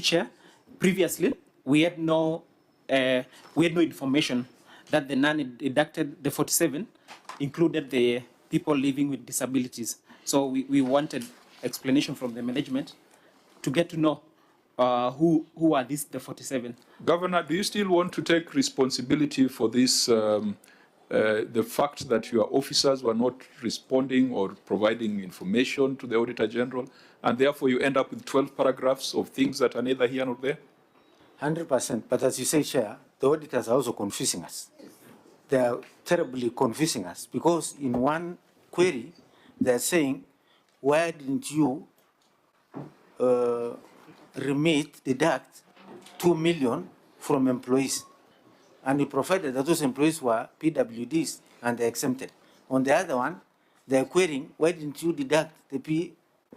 Chair, previously we had no information that the non-deducted, the 47, included the people living with disabilities. So we wanted explanation from the management to get to know who are these, the 47. Governor, do you still want to take responsibility for this, the fact that your officers were not responding or providing information to the Auditor General, and therefore you end up with 12 paragraphs of things that are neither here nor there? 100%. But as you say, Chair, the auditors are also confusing us. They are terribly confusing us because in one query, they're saying, why didn't you deduct 2 million from employees? And you provided that those employees were PWDs and they're exempted. On the other one, they're querying, why didn't you deduct the P?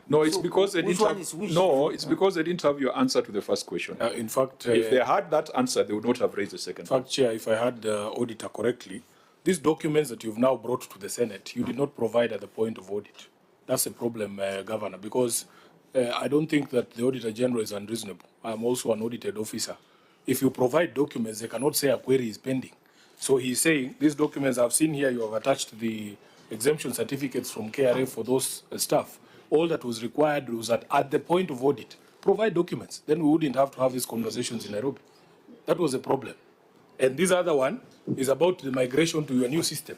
No, it's because they didn't have, no, it's because they didn't have your answer to the first question. In fact, if they had that answer, they would not have raised the second. In fact, Chair, if I heard the auditor correctly, these documents that you've now brought to the Senate, you did not provide at the point of audit. That's a problem, Governor, because I don't think that the Auditor General is unreasonable. I'm also an audited officer. If you provide documents, they cannot say a query is pending. So he's saying, these documents I've seen here, you have attached the exemption certificates from KRA for those staff. All that was required was that at the point of audit, provide documents. Then we wouldn't have to have these conversations in Nairobi. That was a problem. And this other one is about the migration to your new system.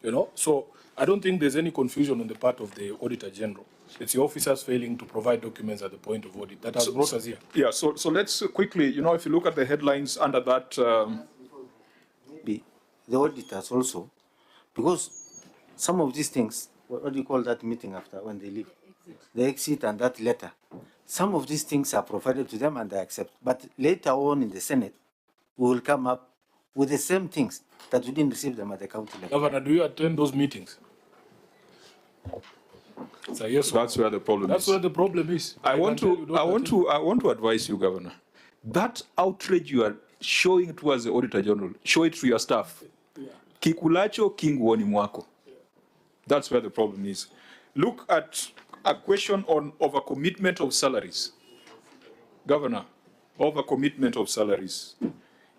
You know, so I don't think there's any confusion on the part of the Auditor General. It's the officers failing to provide documents at the point of audit that has brought us here. Yeah, so let's quickly, you know, if you look at the headlines under that. Maybe the auditors also, because some of these things, what do you call that meeting after when they leave? The exit and that letter. Some of these things are provided to them and they accept. But later on in the Senate, we will come up with the same things that we didn't receive them at the county level. Governor, do you attend those meetings? So yes, that's where the problem is. That's where the problem is. I want to advise you, Governor. That outrage you are showing towards the Auditor General, show it to your staff. Yeah. Kikulacho, Nguoni, Mwako. Yeah. That's where the problem is. Look at a question on overcommitment of salaries. Governor, overcommitment of salaries.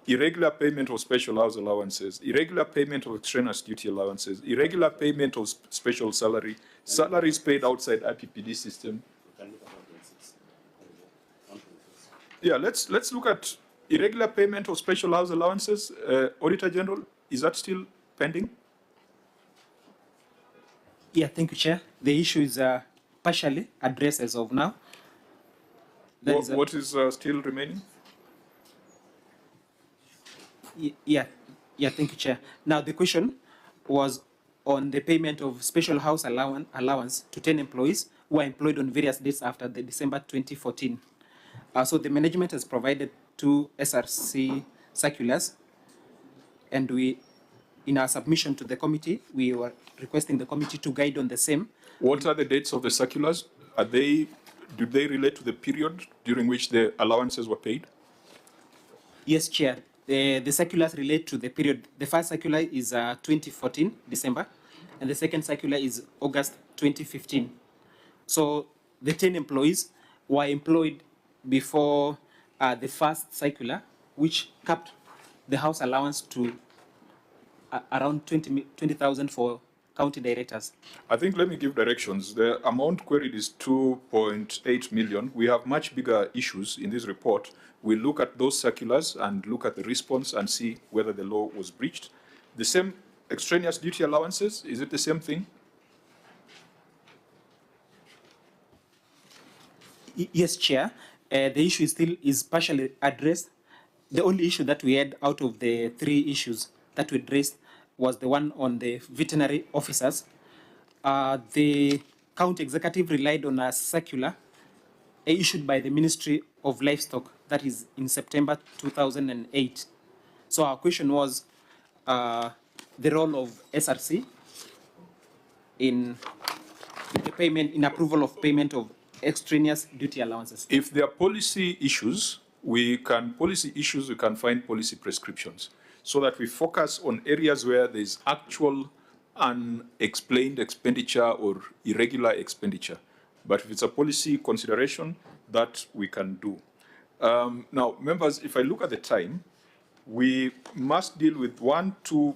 Irregular payment of special house allowances, irregular payment of extraneous duty allowances, irregular payment of special salary, salaries paid outside IPPD system. Yeah, let's look at irregular payment of special house allowances. Auditor General, is that still pending? Yeah, thank you, Chair. The issue is partially addressed as of now. What is still remaining? Yeah, thank you, Chair. Now, the question was on the payment of special house allowance to 10 employees who are employed on various dates after the December 2014. So the management has provided 2 SRC circulars, and we, in our submission to the committee, we were requesting the committee to guide on the same. What are the dates of the circulars? Do they relate to the period during which the allowances were paid? Yes, Chair. The circulars relate to the period. The first circular is 2014, December, and the second circular is August 2015. So the 10 employees were employed before the first circular, which capped the house allowance to around 20,000 for county directors. I think let me give directions. The amount queried is 2.8 million. We have much bigger issues in this report. We'll look at those circulars and look at the response and see whether the law was breached. The same extraneous duty allowances, is it the same thing? Yes, Chair. The issue is partially addressed. The only issue that we had out of the 3 issues that we addressed was the one on the veterinary officers. The county executive relied on a circular issued by the Ministry of Livestock, that is in September 2008. So our question was the role of SRC in the payment, in approval of payment of extraneous duty allowances. If there are policy issues, we can find policy prescriptions so that we focus on areas where there is actual unexplained expenditure or irregular expenditure. But if it's a policy consideration, that we can do. Now, members, if I look at the time, we must deal with 1, 2,